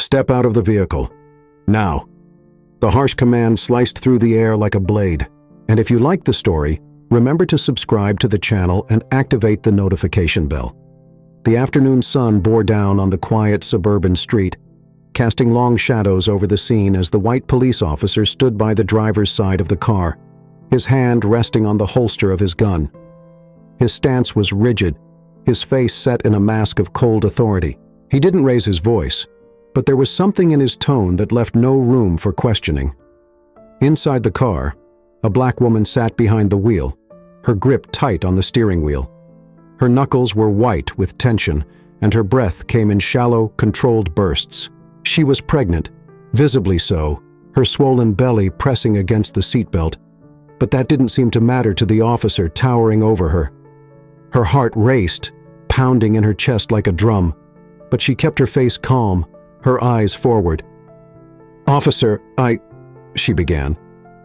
Step out of the vehicle. Now." The harsh command sliced through the air like a blade. And if you like the story, remember to subscribe to the channel and activate the notification bell. The afternoon sun bore down on the quiet suburban street, casting long shadows over the scene as the white police officer stood by the driver's side of the car, his hand resting on the holster of his gun. His stance was rigid, his face set in a mask of cold authority. He didn't raise his voice, but there was something in his tone that left no room for questioning. Inside the car, a black woman sat behind the wheel, her grip tight on the steering wheel. Her knuckles were white with tension, and her breath came in shallow, controlled bursts. She was pregnant, visibly so, her swollen belly pressing against the seatbelt, but that didn't seem to matter to the officer towering over her. Her heart raced, pounding in her chest like a drum, but she kept her face calm, her eyes forward. "Officer, she began,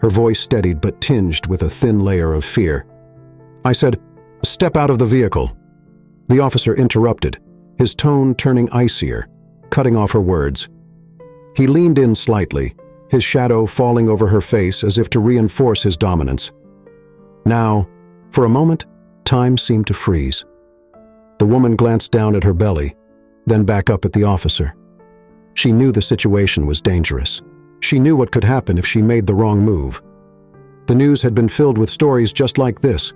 her voice steadied but tinged with a thin layer of fear. "I said, step out of the vehicle." The officer interrupted, his tone turning icier, cutting off her words. He leaned in slightly, his shadow falling over her face as if to reinforce his dominance. Now, for a moment, time seemed to freeze. The woman glanced down at her belly, then back up at the officer. She knew the situation was dangerous. She knew what could happen if she made the wrong move. The news had been filled with stories just like this.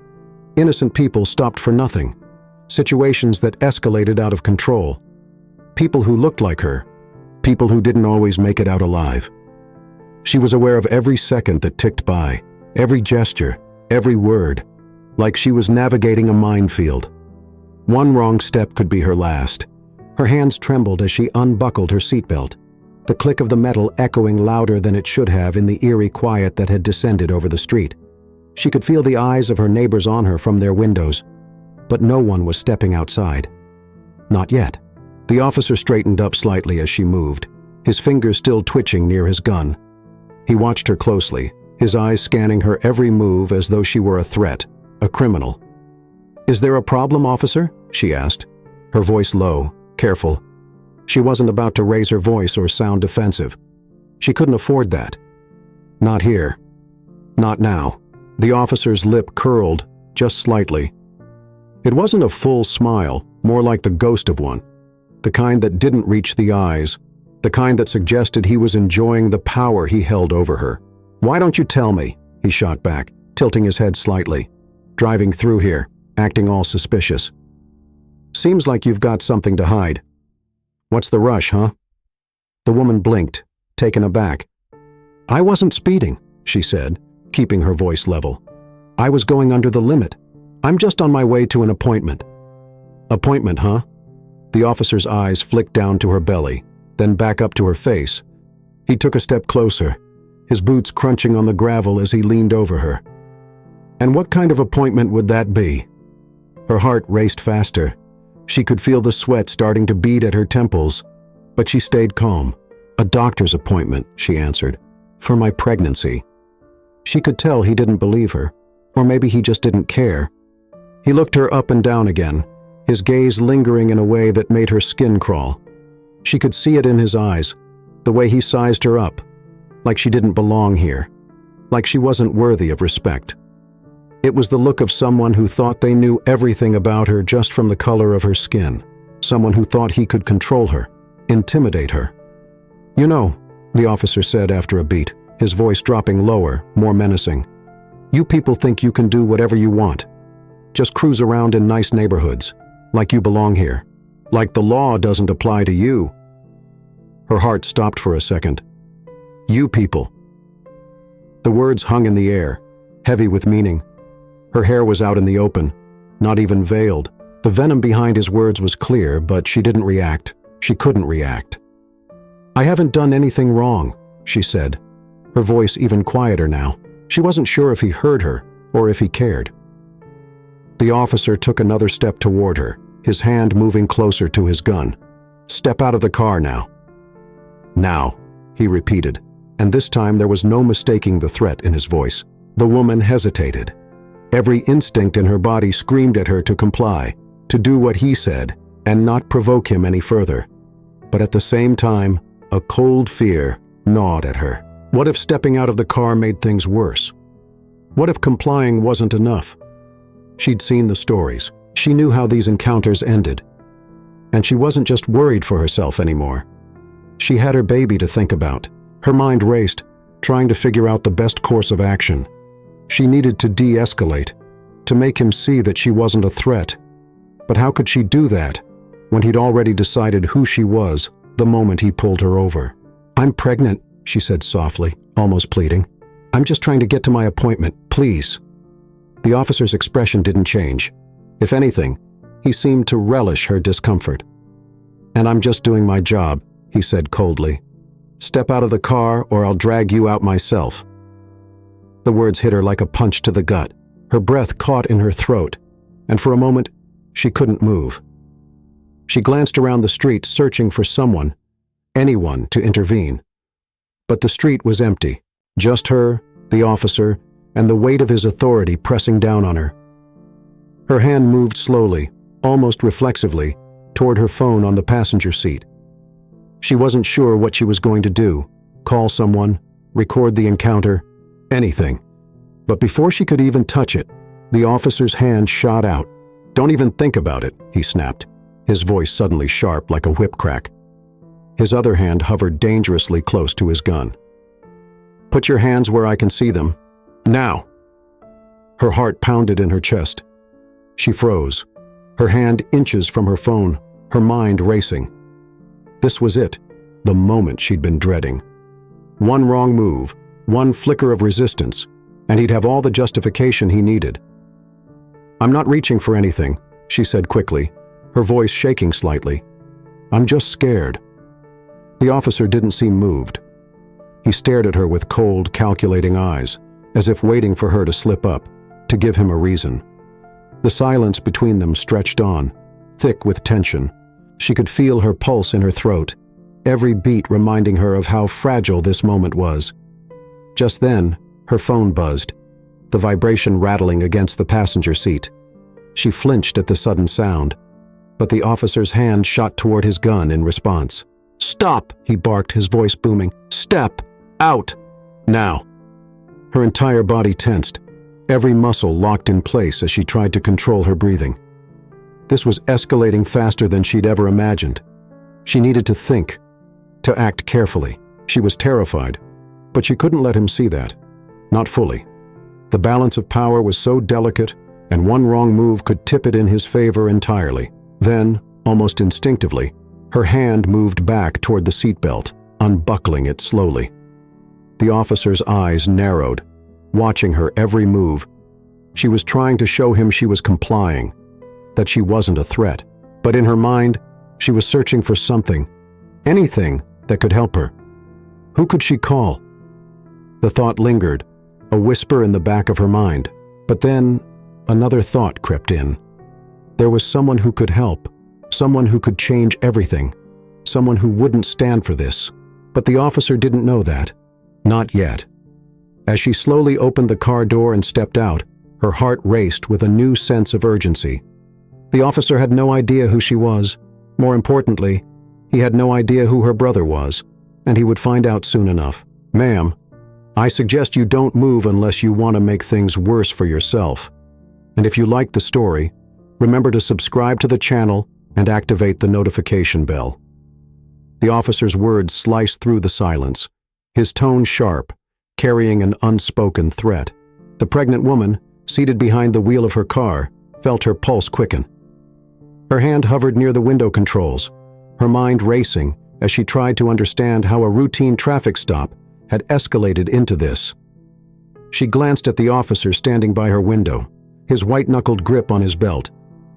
Innocent people stopped for nothing. Situations that escalated out of control. People who looked like her. People who didn't always make it out alive. She was aware of every second that ticked by, every gesture, every word, like she was navigating a minefield. One wrong step could be her last. Her hands trembled as she unbuckled her seatbelt, the click of the metal echoing louder than it should have in the eerie quiet that had descended over the street. She could feel the eyes of her neighbors on her from their windows, but no one was stepping outside. Not yet. The officer straightened up slightly as she moved, his fingers still twitching near his gun. He watched her closely, his eyes scanning her every move as though she were a threat, a criminal. "Is there a problem, officer?" she asked, her voice low, careful. She wasn't about to raise her voice or sound defensive. She couldn't afford that. Not here. Not now. The officer's lip curled, just slightly. It wasn't a full smile, more like the ghost of one. The kind that didn't reach the eyes, the kind that suggested he was enjoying the power he held over her. "Why don't you tell me?" he shot back, tilting his head slightly. "Driving through here, acting all suspicious. Seems like you've got something to hide. What's the rush, huh?" The woman blinked, taken aback. "I wasn't speeding," she said, keeping her voice level. "I was going under the limit. I'm just on my way to an appointment." "Appointment, huh?" The officer's eyes flicked down to her belly, then back up to her face. He took a step closer, his boots crunching on the gravel as he leaned over her. "And what kind of appointment would that be?" Her heart raced faster. She could feel the sweat starting to bead at her temples, but she stayed calm. "A doctor's appointment," she answered, "for my pregnancy." She could tell he didn't believe her, or maybe he just didn't care. He looked her up and down again, his gaze lingering in a way that made her skin crawl. She could see it in his eyes, the way he sized her up, like she didn't belong here, like she wasn't worthy of respect. It was the look of someone who thought they knew everything about her just from the color of her skin, someone who thought he could control her, intimidate her. "You know," the officer said after a beat, his voice dropping lower, more menacing, "you people think you can do whatever you want. Just cruise around in nice neighborhoods, like you belong here, like the law doesn't apply to you." Her heart stopped for a second. "You people." The words hung in the air, heavy with meaning. Her hair was out in the open, not even veiled. The venom behind his words was clear, but she didn't react. She couldn't react. "I haven't done anything wrong," she said, her voice even quieter now. She wasn't sure if he heard her or if he cared. The officer took another step toward her, his hand moving closer to his gun. "Step out of the car now." "Now," he repeated, and this time there was no mistaking the threat in his voice. The woman hesitated. Every instinct in her body screamed at her to comply, to do what he said, and not provoke him any further. But at the same time, A cold fear gnawed at her. What if stepping out of the car made things worse? What if complying wasn't enough? She'd seen the stories. She knew how these encounters ended. And she wasn't just worried for herself anymore. She had her baby to think about. Her mind raced, trying to figure out the best course of action. She needed to de-escalate, to make him see that she wasn't a threat. But how could she do that when he'd already decided who she was the moment he pulled her over? "I'm pregnant," she said softly, almost pleading. "I'm just trying to get to my appointment, please." The officer's expression didn't change. If anything, he seemed to relish her discomfort. "And I'm just doing my job," he said coldly. "Step out of the car or I'll drag you out myself." The words hit her like a punch to the gut. Her breath caught in her throat, and for a moment, she couldn't move. She glanced around the street searching for someone, anyone, to intervene. But the street was empty. Just her, the officer, and the weight of his authority pressing down on her. Her hand moved slowly, almost reflexively, toward her phone on the passenger seat. She wasn't sure what she was going to do. Call someone, record the encounter, anything. But before she could even touch it, the officer's hand shot out. "Don't even think about it," he snapped, his voice suddenly sharp like a whip crack. His other hand hovered dangerously close to his gun. "Put your hands where I can see them. Now!" Her heart pounded in her chest. She froze, her hand inches from her phone, her mind racing. This was it, the moment she'd been dreading. One wrong move, one flicker of resistance, and he'd have all the justification he needed. "I'm not reaching for anything," she said quickly, her voice shaking slightly. "I'm just scared." The officer didn't seem moved. He stared at her with cold, calculating eyes, as if waiting for her to slip up, to give him a reason. The silence between them stretched on, thick with tension. She could feel her pulse in her throat, every beat reminding her of how fragile this moment was. Just then, her phone buzzed, the vibration rattling against the passenger seat. She flinched at the sudden sound, but the officer's hand shot toward his gun in response. "Stop!" he barked, his voice booming. "Step out! Now!" Her entire body tensed, every muscle locked in place as she tried to control her breathing. This was escalating faster than she'd ever imagined. She needed to think, to act carefully. She was terrified, but she couldn't let him see that. Not fully. The balance of power was so delicate, and one wrong move could tip it in his favor entirely. Then, almost instinctively, her hand moved back toward the seatbelt, unbuckling it slowly. The officer's eyes narrowed, watching her every move. She was trying to show him she was complying, that she wasn't a threat. But in her mind, she was searching for something, anything that could help her. Who could she call? The thought lingered, a whisper in the back of her mind. But then, another thought crept in. There was someone who could help, someone who could change everything, someone who wouldn't stand for this. But the officer didn't know that. Not yet. As she slowly opened the car door and stepped out, her heart raced with a new sense of urgency. The officer had no idea who she was. More importantly, he had no idea who her brother was, and he would find out soon enough. "Ma'am, I suggest you don't move unless you want to make things worse for yourself. And if you like the story, remember to subscribe to the channel and activate the notification bell." The officer's words sliced through the silence, his tone sharp, carrying an unspoken threat. The pregnant woman, seated behind the wheel of her car, felt her pulse quicken. Her hand hovered near the window controls, her mind racing as she tried to understand how a routine traffic stop had escalated into this. She glanced at the officer standing by her window, his white-knuckled grip on his belt,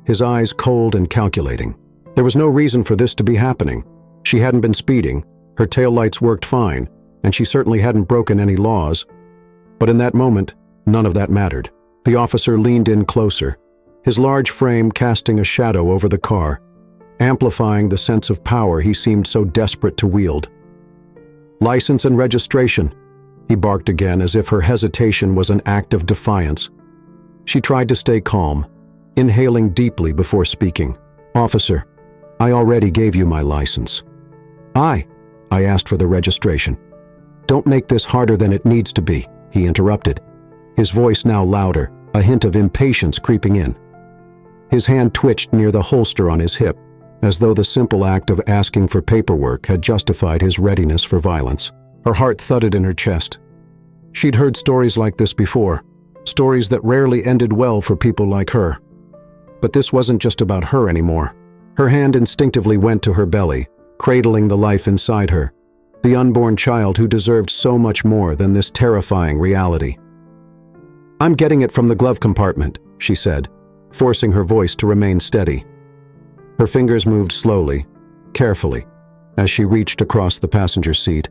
his eyes cold and calculating. There was no reason for this to be happening. She hadn't been speeding, her taillights worked fine, and she certainly hadn't broken any laws. But in that moment, none of that mattered. The officer leaned in closer, his large frame casting a shadow over the car, amplifying the sense of power he seemed so desperate to wield. "License and registration," he barked again as if her hesitation was an act of defiance. She tried to stay calm, inhaling deeply before speaking. "Officer, I already gave you my license." I asked for the registration." "Don't make this harder than it needs to be," he interrupted, his voice now louder, a hint of impatience creeping in. His hand twitched near the holster on his hip, as though the simple act of asking for paperwork had justified his readiness for violence. Her heart thudded in her chest. She'd heard stories like this before, stories that rarely ended well for people like her. But this wasn't just about her anymore. Her hand instinctively went to her belly, cradling the life inside her, the unborn child who deserved so much more than this terrifying reality. "I'm getting it from the glove compartment," she said, forcing her voice to remain steady. Her fingers moved slowly, carefully, as she reached across the passenger seat.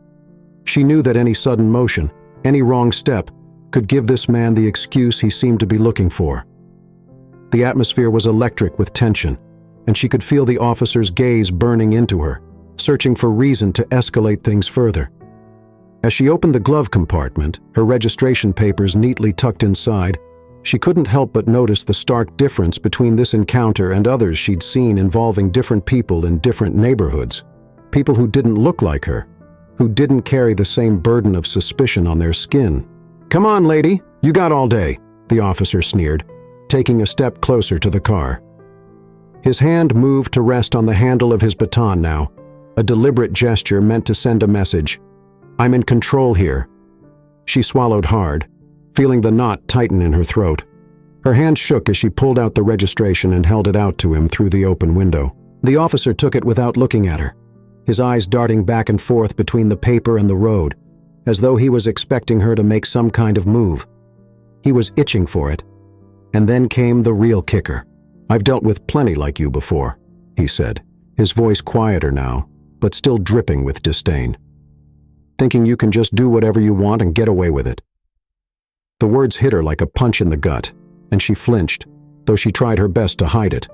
She knew that any sudden motion, any wrong step, could give this man the excuse he seemed to be looking for. The atmosphere was electric with tension, and she could feel the officer's gaze burning into her, searching for reason to escalate things further. As she opened the glove compartment, her registration papers neatly tucked inside, she couldn't help but notice the stark difference between this encounter and others she'd seen involving different people in different neighborhoods. People who didn't look like her, who didn't carry the same burden of suspicion on their skin. "Come on, lady, you got all day," the officer sneered, taking a step closer to the car. His hand moved to rest on the handle of his baton now, a deliberate gesture meant to send a message. "I'm in control here." She swallowed hard, feeling the knot tighten in her throat. Her hand shook as she pulled out the registration and held it out to him through the open window. The officer took it without looking at her, his eyes darting back and forth between the paper and the road, as though he was expecting her to make some kind of move. He was itching for it. And then came the real kicker. "I've dealt with plenty like you before," he said, his voice quieter now, but still dripping with disdain. "Thinking you can just do whatever you want and get away with it." The words hit her like a punch in the gut, and she flinched, though she tried her best to hide it.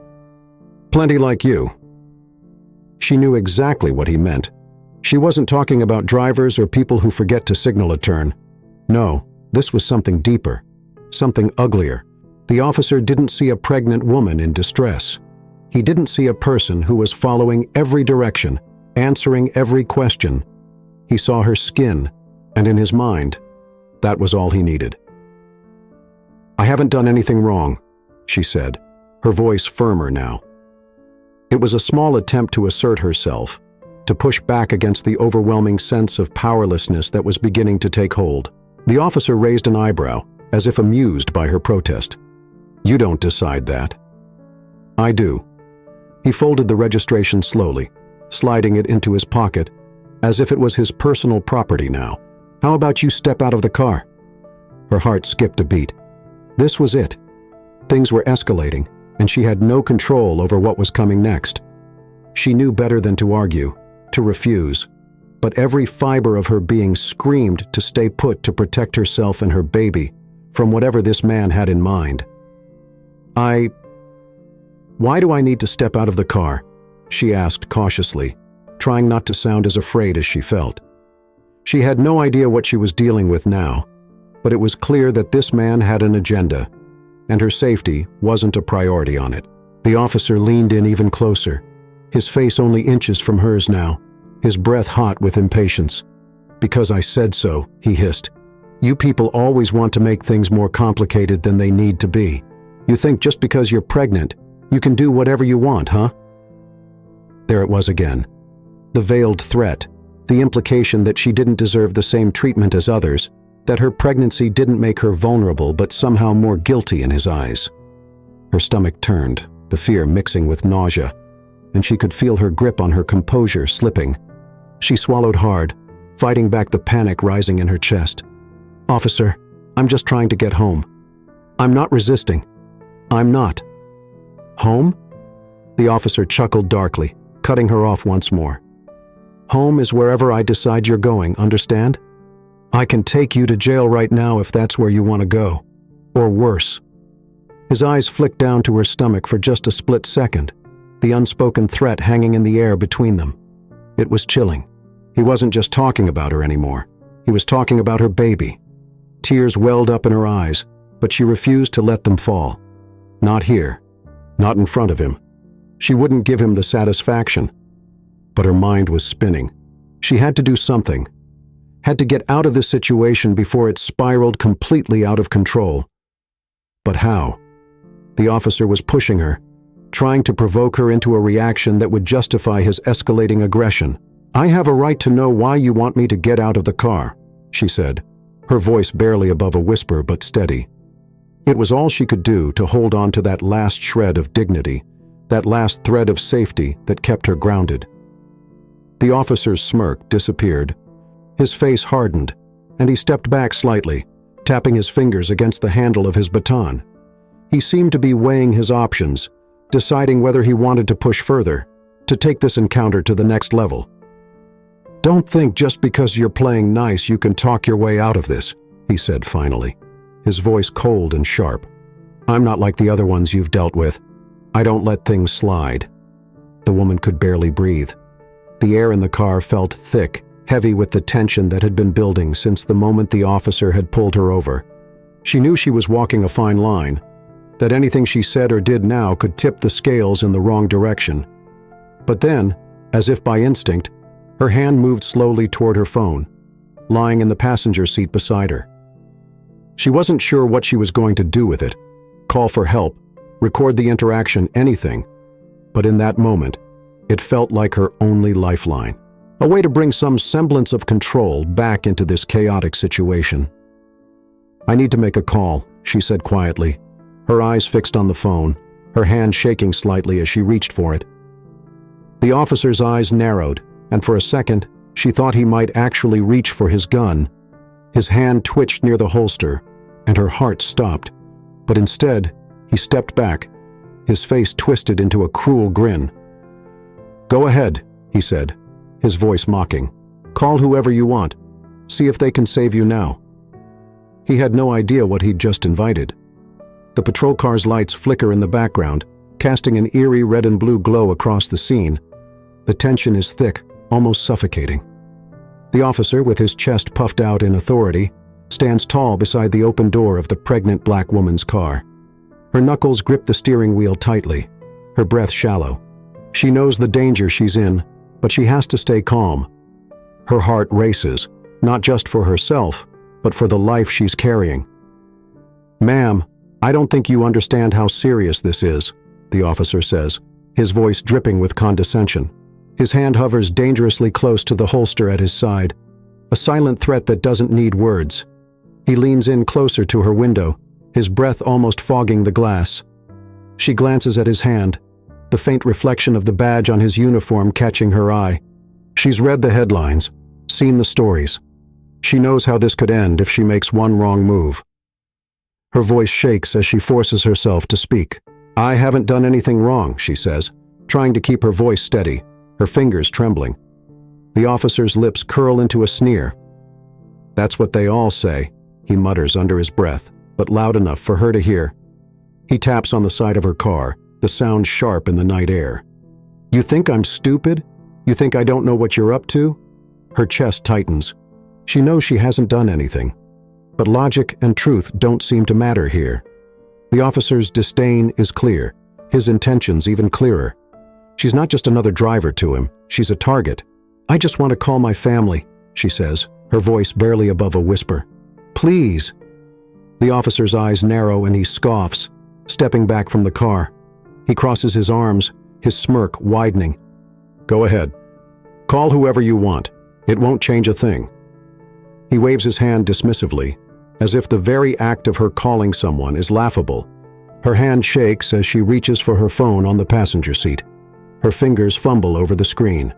"Plenty like you." She knew exactly what he meant. She wasn't talking about drivers or people who forget to signal a turn. No, this was something deeper, something uglier. The officer didn't see a pregnant woman in distress. He didn't see a person who was following every direction, answering every question. He saw her skin, and in his mind, that was all he needed. "I haven't done anything wrong," she said, her voice firmer now. It was a small attempt to assert herself, to push back against the overwhelming sense of powerlessness that was beginning to take hold. The officer raised an eyebrow, as if amused by her protest. "You don't decide that." "I do." He folded the registration slowly, sliding it into his pocket, as if it was his personal property now. "How about you step out of the car?" Her heart skipped a beat. This was it. Things were escalating, and she had no control over what was coming next. She knew better than to argue, to refuse, but every fiber of her being screamed to stay put to protect herself and her baby from whatever this man had in mind. Why do I need to step out of the car?" she asked cautiously, trying not to sound as afraid as she felt. She had no idea what she was dealing with now, but it was clear that this man had an agenda, and her safety wasn't a priority on it. The officer leaned in even closer, his face only inches from hers now, his breath hot with impatience. "Because I said so," he hissed. "You people always want to make things more complicated than they need to be. You think just because you're pregnant, you can do whatever you want, huh?" There it was again. The veiled threat, the implication that she didn't deserve the same treatment as others, that her pregnancy didn't make her vulnerable but somehow more guilty in his eyes. Her stomach turned, the fear mixing with nausea, and she could feel her grip on her composure slipping. She swallowed hard, fighting back the panic rising in her chest. "Officer, I'm just trying to get home. I'm not resisting. I'm not." "Home?" The officer chuckled darkly, cutting her off once more. "Home is wherever I decide you're going, understand? I can take you to jail right now if that's where you want to go. Or worse." His eyes flicked down to her stomach for just a split second, the unspoken threat hanging in the air between them. It was chilling. He wasn't just talking about her anymore. He was talking about her baby. Tears welled up in her eyes, but she refused to let them fall. Not here. Not in front of him. She wouldn't give him the satisfaction. But her mind was spinning. She had to do something. Had to get out of this situation before it spiraled completely out of control. But how? The officer was pushing her, trying to provoke her into a reaction that would justify his escalating aggression. "I have a right to know why you want me to get out of the car," she said, her voice barely above a whisper but steady. It was all she could do to hold on to that last shred of dignity, that last thread of safety that kept her grounded. The officer's smirk disappeared. His face hardened, and he stepped back slightly, tapping his fingers against the handle of his baton. He seemed to be weighing his options, deciding whether he wanted to push further, to take this encounter to the next level. "Don't think just because you're playing nice you can talk your way out of this," he said finally, his voice cold and sharp. "I'm not like the other ones you've dealt with. I don't let things slide." The woman could barely breathe. The air in the car felt thick, heavy with the tension that had been building since the moment the officer had pulled her over. She knew she was walking a fine line, that anything she said or did now could tip the scales in the wrong direction. But then, as if by instinct, her hand moved slowly toward her phone, lying in the passenger seat beside her. She wasn't sure what she was going to do with it, call for help, record the interaction, anything. But in that moment, it felt like her only lifeline. A way to bring some semblance of control back into this chaotic situation. "I need to make a call," she said quietly, her eyes fixed on the phone, her hand shaking slightly as she reached for it. The officer's eyes narrowed, and for a second, she thought he might actually reach for his gun. His hand twitched near the holster, and her heart stopped. But instead, he stepped back, his face twisted into a cruel grin. "Go ahead," he said, his voice mocking. "Call whoever you want. See if they can save you now." He had no idea what he'd just invited. The patrol car's lights flicker in the background, casting an eerie red and blue glow across the scene. The tension is thick, almost suffocating. The officer, with his chest puffed out in authority, stands tall beside the open door of the pregnant black woman's car. Her knuckles grip the steering wheel tightly, her breath shallow. She knows the danger she's in, but she has to stay calm. Her heart races, not just for herself, but for the life she's carrying. "Ma'am, I don't think you understand how serious this is," the officer says, his voice dripping with condescension. His hand hovers dangerously close to the holster at his side, a silent threat that doesn't need words. He leans in closer to her window, his breath almost fogging the glass. She glances at his hand, the faint reflection of the badge on his uniform catching her eye. She's read the headlines, seen the stories. She knows how this could end if she makes one wrong move. Her voice shakes as she forces herself to speak. "I haven't done anything wrong," she says, trying to keep her voice steady, her fingers trembling. The officer's lips curl into a sneer. "That's what they all say," he mutters under his breath, but loud enough for her to hear. He taps on the side of her car, the sound sharp in the night air. "You think I'm stupid? You think I don't know what you're up to?" Her chest tightens. She knows she hasn't done anything. But logic and truth don't seem to matter here. The officer's disdain is clear, his intentions even clearer. She's not just another driver to him, she's a target. "I just want to call my family," she says, her voice barely above a whisper. "Please." The officer's eyes narrow and he scoffs, stepping back from the car. He crosses his arms, his smirk widening. "Go ahead. Call whoever you want. It won't change a thing." He waves his hand dismissively, as if the very act of her calling someone is laughable. Her hand shakes as she reaches for her phone on the passenger seat. Her fingers fumble over the screen.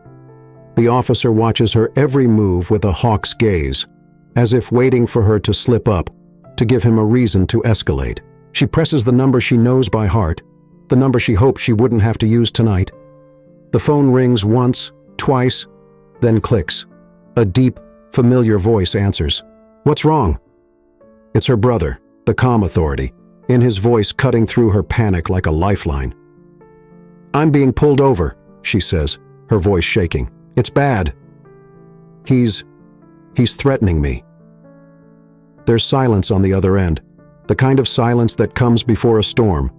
The officer watches her every move with a hawk's gaze, as if waiting for her to slip up, to give him a reason to escalate. She presses the number she knows by heart, the number she hoped she wouldn't have to use tonight. The phone rings once, twice, then clicks. A deep, familiar voice answers. "What's wrong?" It's her brother, the comm authority, in his voice cutting through her panic like a lifeline. "I'm being pulled over," she says, her voice shaking. "It's bad. He's threatening me." There's silence on the other end, the kind of silence that comes before a storm.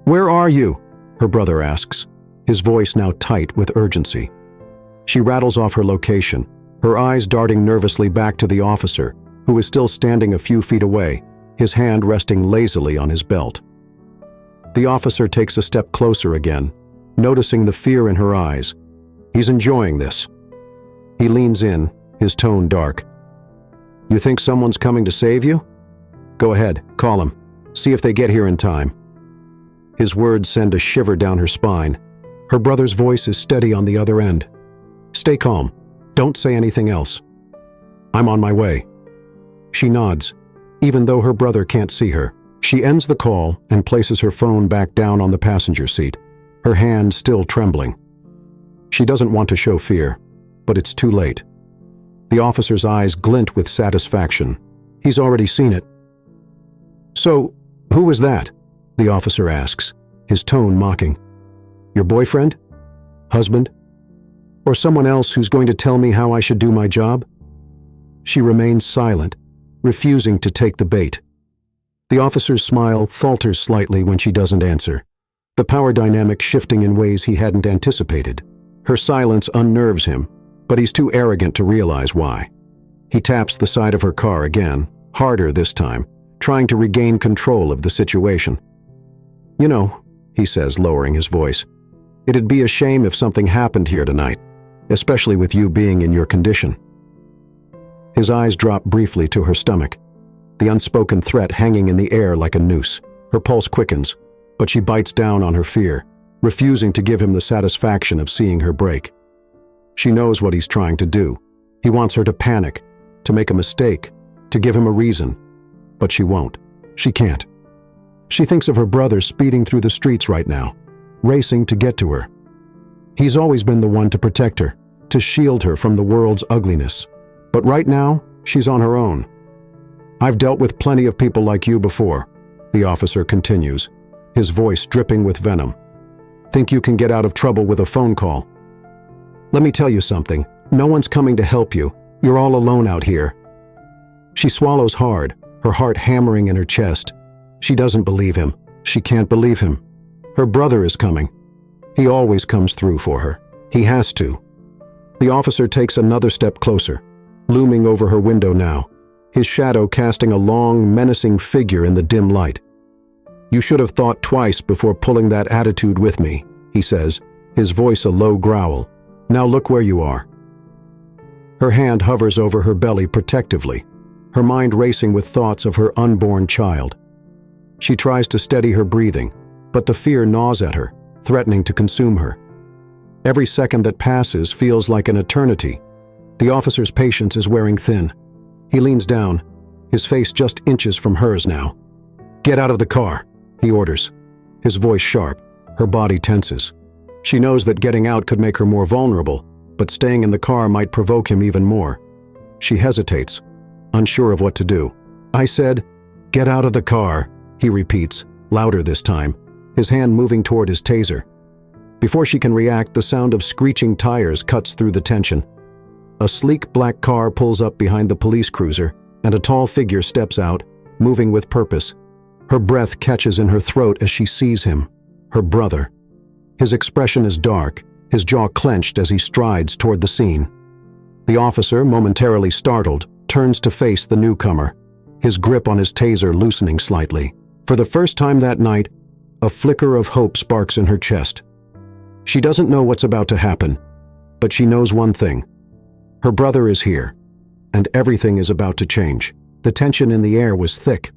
"Where are you?" her brother asks, his voice now tight with urgency. She rattles off her location, her eyes darting nervously back to the officer, who is still standing a few feet away, his hand resting lazily on his belt. The officer takes a step closer again, noticing the fear in her eyes. He's enjoying this. He leans in, his tone dark. "You think someone's coming to save you? Go ahead, call him. See if they get here in time." His words send a shiver down her spine. Her brother's voice is steady on the other end. "Stay calm. Don't say anything else. I'm on my way." She nods, even though her brother can't see her. She ends the call and places her phone back down on the passenger seat, her hand still trembling. She doesn't want to show fear, but it's too late. The officer's eyes glint with satisfaction. He's already seen it. "So, who was that?" the officer asks, his tone mocking. "Your boyfriend? Husband? Or someone else who's going to tell me how I should do my job?" She remains silent, refusing to take the bait. The officer's smile falters slightly when she doesn't answer, the power dynamic shifting in ways he hadn't anticipated. Her silence unnerves him, but he's too arrogant to realize why. He taps the side of her car again, harder this time, trying to regain control of the situation. "You know," he says, lowering his voice, "it'd be a shame if something happened here tonight, especially with you being in your condition." His eyes drop briefly to her stomach, the unspoken threat hanging in the air like a noose. Her pulse quickens, but she bites down on her fear, refusing to give him the satisfaction of seeing her break. She knows what he's trying to do. He wants her to panic, to make a mistake, to give him a reason. But she won't. She can't. She thinks of her brother speeding through the streets right now, racing to get to her. He's always been the one to protect her, to shield her from the world's ugliness. But right now, she's on her own. "I've dealt with plenty of people like you before," the officer continues, his voice dripping with venom. "Think you can get out of trouble with a phone call? Let me tell you something. No one's coming to help you. You're all alone out here." She swallows hard, her heart hammering in her chest. She doesn't believe him. She can't believe him. Her brother is coming. He always comes through for her. He has to. The officer takes another step closer, looming over her window now, his shadow casting a long, menacing figure in the dim light. "You should have thought twice before pulling that attitude with me," he says, his voice a low growl. "Now look where you are." Her hand hovers over her belly protectively, her mind racing with thoughts of her unborn child. She tries to steady her breathing, but the fear gnaws at her, threatening to consume her. Every second that passes feels like an eternity. The officer's patience is wearing thin. He leans down, his face just inches from hers now. "Get out of the car," he orders, his voice sharp, her body tenses. She knows that getting out could make her more vulnerable, but staying in the car might provoke him even more. She hesitates, unsure of what to do. "I said, get out of the car," he repeats, louder this time, his hand moving toward his taser. Before she can react, the sound of screeching tires cuts through the tension. A sleek black car pulls up behind the police cruiser, and a tall figure steps out, moving with purpose. Her breath catches in her throat as she sees him, her brother. His expression is dark, his jaw clenched as he strides toward the scene. The officer, momentarily startled, turns to face the newcomer, his grip on his taser loosening slightly. For the first time that night, a flicker of hope sparks in her chest. She doesn't know what's about to happen, but she knows one thing. Her brother is here, and everything is about to change. The tension in the air was thick.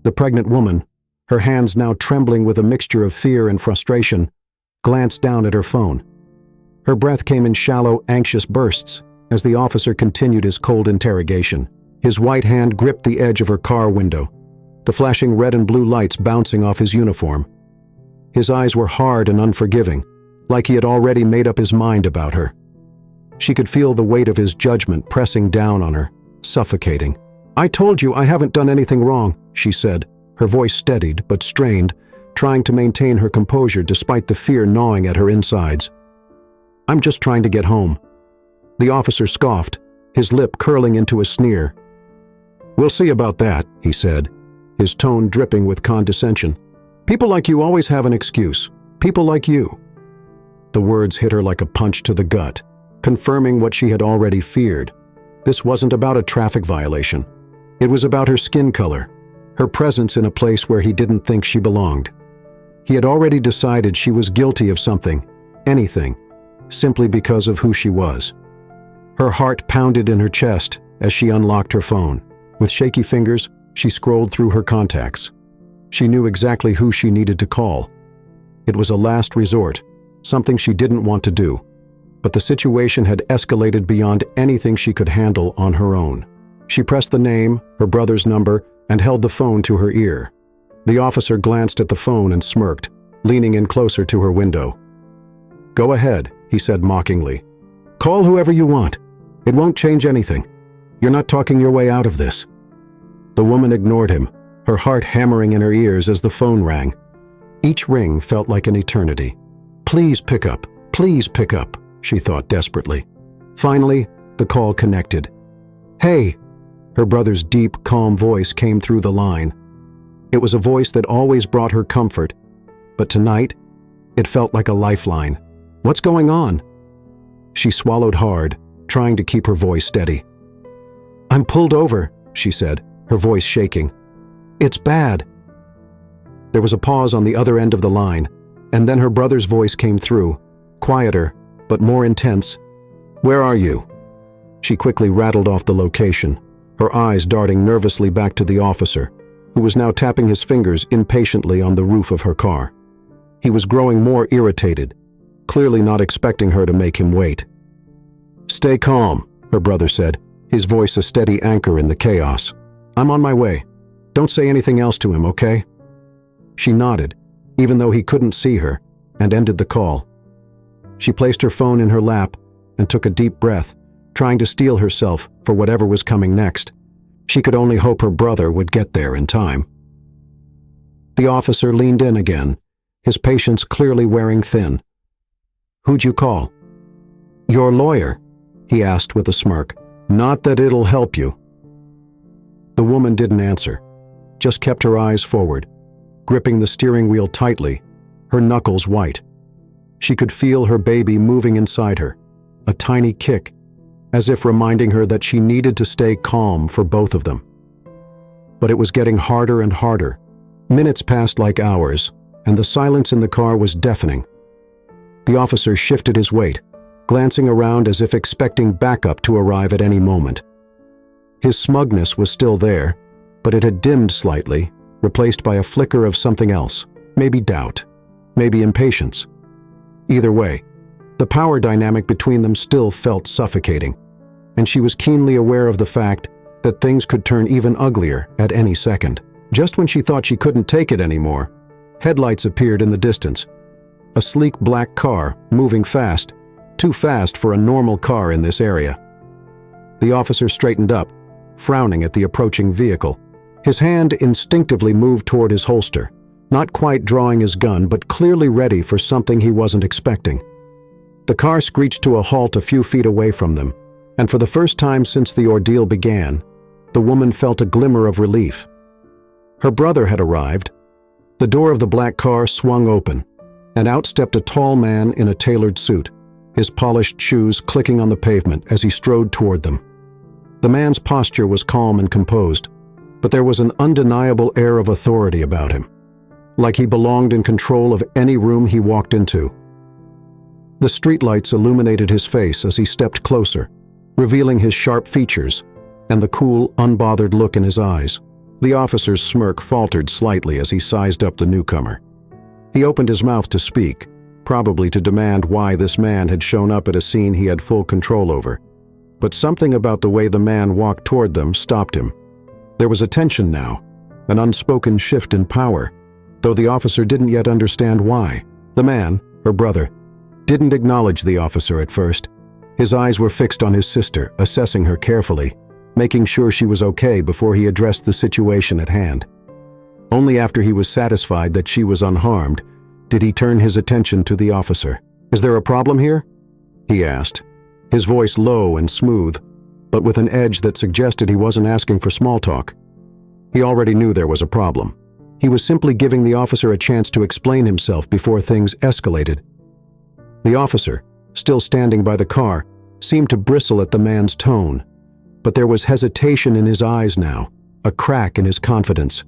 The pregnant woman, her hands now trembling with a mixture of fear and frustration, glanced down at her phone. Her breath came in shallow, anxious bursts as the officer continued his cold interrogation. His white hand gripped the edge of her car window, the flashing red and blue lights bouncing off his uniform. His eyes were hard and unforgiving, like he had already made up his mind about her. She could feel the weight of his judgment pressing down on her, suffocating. "I told you I haven't done anything wrong," she said, her voice steadied but strained, trying to maintain her composure despite the fear gnawing at her insides. "I'm just trying to get home." The officer scoffed, his lip curling into a sneer. "We'll see about that," he said, his tone dripping with condescension. "People like you always have an excuse. People like you." The words hit her like a punch to the gut. confirming what she had already feared. This wasn't about a traffic violation. It was about her skin color, her presence in a place where he didn't think she belonged. He had already decided she was guilty of something, anything, simply because of who she was. Her heart pounded in her chest as she unlocked her phone. With shaky fingers, she scrolled through her contacts. She knew exactly who she needed to call. It was a last resort, something she didn't want to do, but the situation had escalated beyond anything she could handle on her own. She pressed the name, her brother's number, and held the phone to her ear. The officer glanced at the phone and smirked, leaning in closer to her window. "Go ahead," he said mockingly. "Call whoever you want. It won't change anything. You're not talking your way out of this." The woman ignored him, her heart hammering in her ears as the phone rang. Each ring felt like an eternity. Please pick up, she thought desperately. Finally, the call connected. "Hey!" Her brother's deep, calm voice came through the line. It was a voice that always brought her comfort, but tonight, it felt like a lifeline. "What's going on?" She swallowed hard, trying to keep her voice steady. "I'm pulled over," she said, her voice shaking. "It's bad." There was a pause on the other end of the line, and then her brother's voice came through, quieter, but more intense. "Where are you?" She quickly rattled off the location, her eyes darting nervously back to the officer, who was now tapping his fingers impatiently on the roof of her car. He was growing more irritated, clearly not expecting her to make him wait. "Stay calm," her brother said, his voice a steady anchor in the chaos. "I'm on my way. Don't say anything else to him, okay?" She nodded, even though he couldn't see her, and ended the call. She placed her phone in her lap and took a deep breath, trying to steel herself for whatever was coming next. She could only hope her brother would get there in time. The officer leaned in again, his patience clearly wearing thin. "Who'd you call?" "Your lawyer," he asked with a smirk. "Not that it'll help you." The woman didn't answer, just kept her eyes forward, gripping the steering wheel tightly, her knuckles white. She could feel her baby moving inside her, a tiny kick, as if reminding her that she needed to stay calm for both of them. But it was getting harder and harder. Minutes passed like hours, and the silence in the car was deafening. The officer shifted his weight, glancing around as if expecting backup to arrive at any moment. His smugness was still there, but it had dimmed slightly, replaced by a flicker of something else, maybe doubt, maybe impatience. Either way, the power dynamic between them still felt suffocating, and she was keenly aware of the fact that things could turn even uglier at any second. Just when she thought she couldn't take it anymore, headlights appeared in the distance. A sleek black car, moving fast, too fast for a normal car in this area. The officer straightened up, frowning at the approaching vehicle. His hand instinctively moved toward his holster, not quite drawing his gun, but clearly ready for something he wasn't expecting. The car screeched to a halt a few feet away from them, and for the first time since the ordeal began, the woman felt a glimmer of relief. Her brother had arrived. The door of the black car swung open, and out stepped a tall man in a tailored suit, his polished shoes clicking on the pavement as he strode toward them. The man's posture was calm and composed, but there was an undeniable air of authority about him, like he belonged in control of any room he walked into. The streetlights illuminated his face as he stepped closer, revealing his sharp features and the cool, unbothered look in his eyes. The officer's smirk faltered slightly as he sized up the newcomer. He opened his mouth to speak, probably to demand why this man had shown up at a scene he had full control over. But something about the way the man walked toward them stopped him. There was a tension now, an unspoken shift in power, though the officer didn't yet understand why. The man, her brother, didn't acknowledge the officer at first. His eyes were fixed on his sister, assessing her carefully, making sure she was okay before he addressed the situation at hand. Only after he was satisfied that she was unharmed did he turn his attention to the officer. "Is there a problem here?" he asked, his voice low and smooth, but with an edge that suggested he wasn't asking for small talk. He already knew there was a problem. He was simply giving the officer a chance to explain himself before things escalated. The officer, still standing by the car, seemed to bristle at the man's tone, but there was hesitation in his eyes now, a crack in his confidence.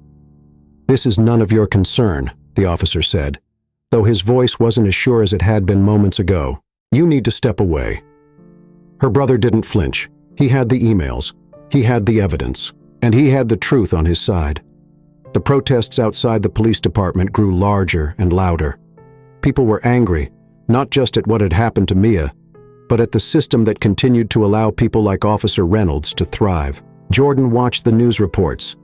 "This is none of your concern," the officer said, though his voice wasn't as sure as it had been moments ago. "You need to step away." Her brother didn't flinch. He had the emails, he had the evidence, and he had the truth on his side. The protests outside the police department grew larger and louder. People were angry, not just at what had happened to Mia, but at the system that continued to allow people like Officer Reynolds to thrive. Jordan watched the news reports,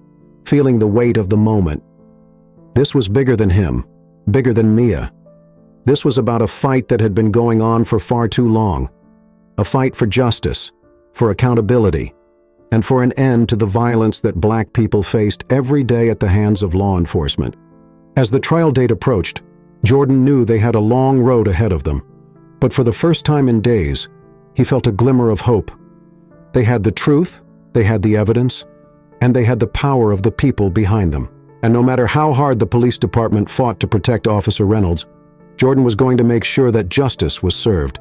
feeling the weight of the moment. This was bigger than him, bigger than Mia. This was about a fight that had been going on for far too long. A fight for justice, for accountability, and for an end to the violence that Black people faced every day at the hands of law enforcement. As the trial date approached, Jordan knew they had a long road ahead of them, but for the first time in days, he felt a glimmer of hope. They had the truth, they had the evidence, and they had the power of the people behind them. And no matter how hard the police department fought to protect Officer Reynolds, Jordan was going to make sure that justice was served.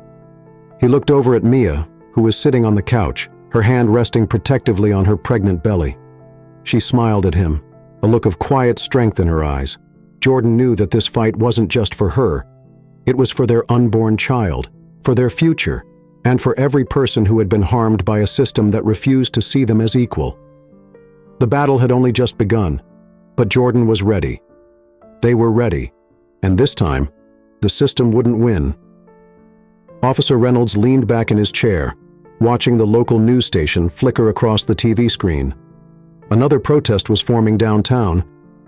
He looked over at Mia, who was sitting on the couch, her hand resting protectively on her pregnant belly. She smiled at him, a look of quiet strength in her eyes. Jordan knew that this fight wasn't just for her. It was for their unborn child, for their future, and for every person who had been harmed by a system that refused to see them as equal. The battle had only just begun, but Jordan was ready. They were ready, and this time, the system wouldn't win. Officer Reynolds leaned back in his chair, watching the local news station flicker across the TV screen. Another protest was forming downtown,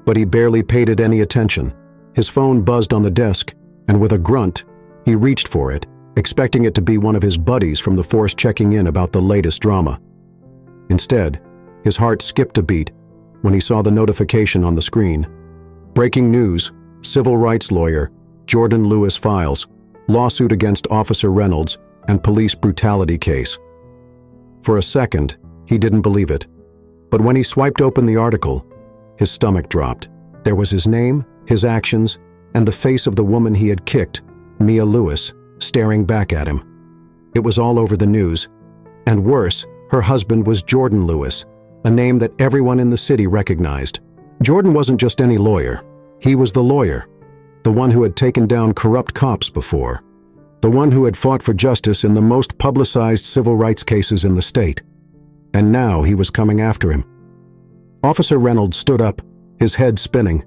but he barely paid it any attention. His phone buzzed on the desk, and with a grunt, he reached for it, expecting it to be one of his buddies from the force checking in about the latest drama. Instead, his heart skipped a beat when he saw the notification on the screen. Breaking news, civil rights lawyer, Jordan Lewis files, lawsuit against Officer Reynolds and police brutality case. For a second, he didn't believe it. But when he swiped open the article, his stomach dropped. There was his name, his actions, and the face of the woman he had kicked, Mia Lewis, staring back at him. It was all over the news. And worse, her husband was Jordan Lewis, a name that everyone in the city recognized. Jordan wasn't just any lawyer. He was the lawyer, the one who had taken down corrupt cops before, the one who had fought for justice in the most publicized civil rights cases in the state. And now he was coming after him. Officer Reynolds stood up, his head spinning.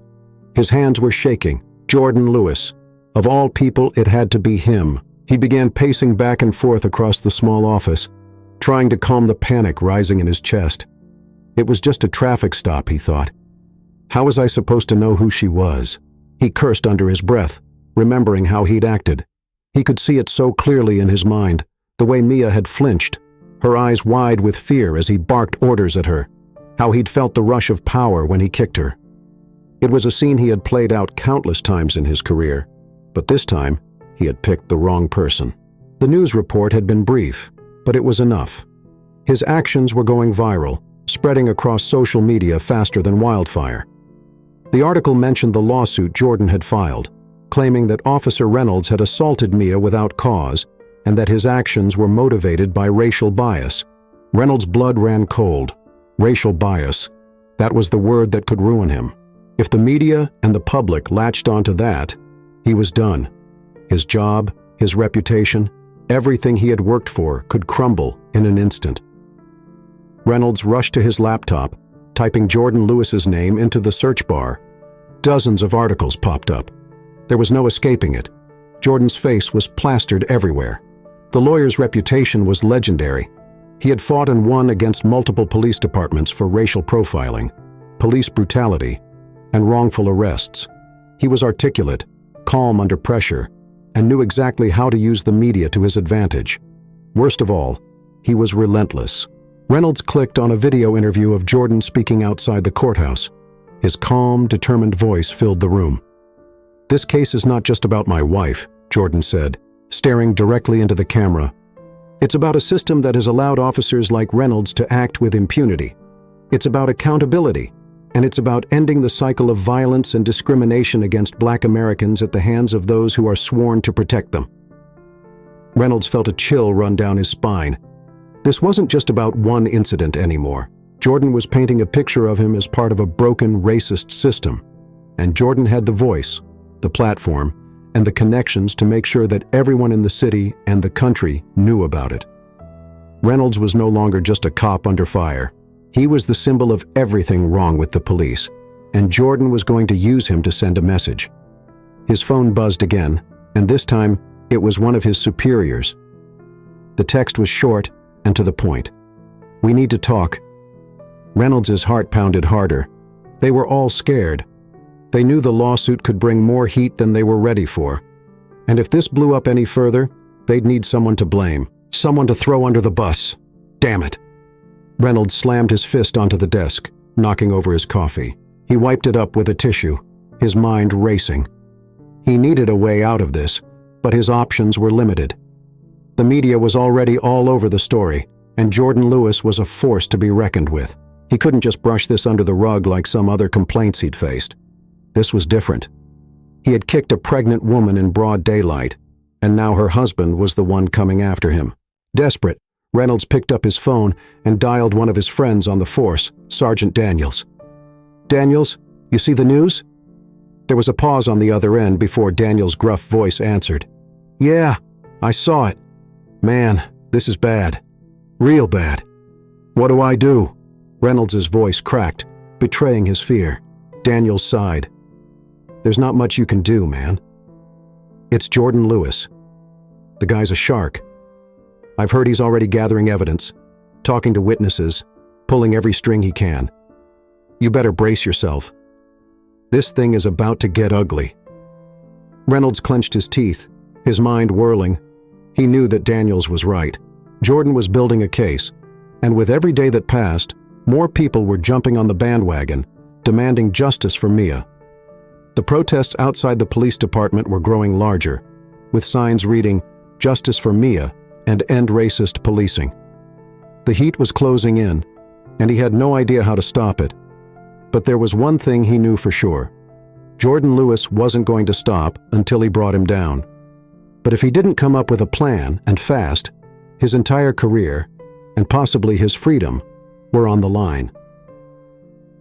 His hands were shaking. Jordan Lewis. Of all people, it had to be him. He began pacing back and forth across the small office, trying to calm the panic rising in his chest. It was just a traffic stop, he thought. How was I supposed to know who she was? He cursed under his breath, remembering how he'd acted. He could see it so clearly in his mind, the way Mia had flinched, her eyes wide with fear as he barked orders at her, how he'd felt the rush of power when he kicked her. It was a scene he had played out countless times in his career, but this time, he had picked the wrong person. The news report had been brief, but it was enough. His actions were going viral, spreading across social media faster than wildfire. The article mentioned the lawsuit Jordan had filed, claiming that Officer Reynolds had assaulted Mia without cause and that his actions were motivated by racial bias. Reynolds' blood ran cold. Racial bias. That was the word that could ruin him. If the media and the public latched onto that, he was done. His job, his reputation, everything he had worked for could crumble in an instant. Reynolds rushed to his laptop, typing Jordan Lewis's name into the search bar. Dozens of articles popped up. There was no escaping it. Jordan's face was plastered everywhere. The lawyer's reputation was legendary. He had fought and won against multiple police departments for racial profiling, police brutality, and wrongful arrests. He was articulate, calm under pressure, and knew exactly how to use the media to his advantage. Worst of all, he was relentless. Reynolds clicked on a video interview of Jordan speaking outside the courthouse. His calm, determined voice filled the room. "This case is not just about my wife," Jordan said, staring directly into the camera. "It's about a system that has allowed officers like Reynolds to act with impunity. It's about accountability, and it's about ending the cycle of violence and discrimination against Black Americans at the hands of those who are sworn to protect them." Reynolds felt a chill run down his spine. This wasn't just about one incident anymore. Jordan was painting a picture of him as part of a broken, racist system. And Jordan had the voice, the platform, and the connections to make sure that everyone in the city and the country knew about it. Reynolds was no longer just a cop under fire. He was the symbol of everything wrong with the police, and Jordan was going to use him to send a message. His phone buzzed again, and this time it was one of his superiors. The text was short and to the point. "We need to talk." Reynolds' heart pounded harder. They were all scared. They knew the lawsuit could bring more heat than they were ready for. And if this blew up any further, they'd need someone to blame, someone to throw under the bus. Damn it. Reynolds slammed his fist onto the desk, knocking over his coffee. He wiped it up with a tissue, his mind racing. He needed a way out of this, but his options were limited. The media was already all over the story, and Jordan Lewis was a force to be reckoned with. He couldn't just brush this under the rug like some other complaints he'd faced. This was different. He had kicked a pregnant woman in broad daylight, and now her husband was the one coming after him. Desperate, Reynolds picked up his phone and dialed one of his friends on the force, Sergeant Daniels. "Daniels, you see the news?" There was a pause on the other end before Daniels' gruff voice answered. "Yeah, I saw it. Man, this is bad. Real bad." "What do I do?" Reynolds' voice cracked, betraying his fear. Daniels sighed. "There's not much you can do, man. It's Jordan Lewis. The guy's a shark. I've heard he's already gathering evidence, talking to witnesses, pulling every string he can. You better brace yourself. This thing is about to get ugly." Reynolds clenched his teeth, his mind whirling. He knew that Daniels was right. Jordan was building a case, and with every day that passed, more people were jumping on the bandwagon, demanding justice for Mia. The protests outside the police department were growing larger, with signs reading, "Justice for Mia" and "End Racist Policing." The heat was closing in, and he had no idea how to stop it. But there was one thing he knew for sure. Jordan Lewis wasn't going to stop until he brought him down. But if he didn't come up with a plan, and fast, his entire career, and possibly his freedom, were on the line.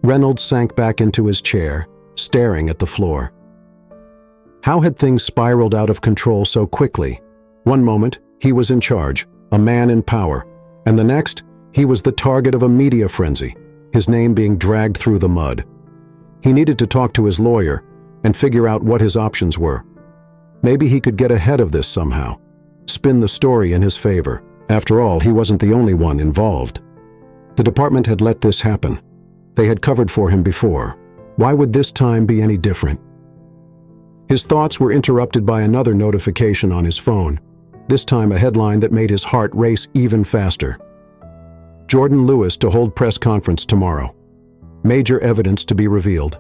Reynolds sank back into his chair, staring at the floor. How had things spiraled out of control so quickly? One moment, he was in charge, a man in power, and the next, he was the target of a media frenzy, his name being dragged through the mud. He needed to talk to his lawyer and figure out what his options were. Maybe he could get ahead of this somehow, spin the story in his favor. After all, he wasn't the only one involved. The department had let this happen. They had covered for him before. Why would this time be any different? His thoughts were interrupted by another notification on his phone, this time a headline that made his heart race even faster. Jordan Lewis to hold press conference tomorrow. Major evidence to be revealed.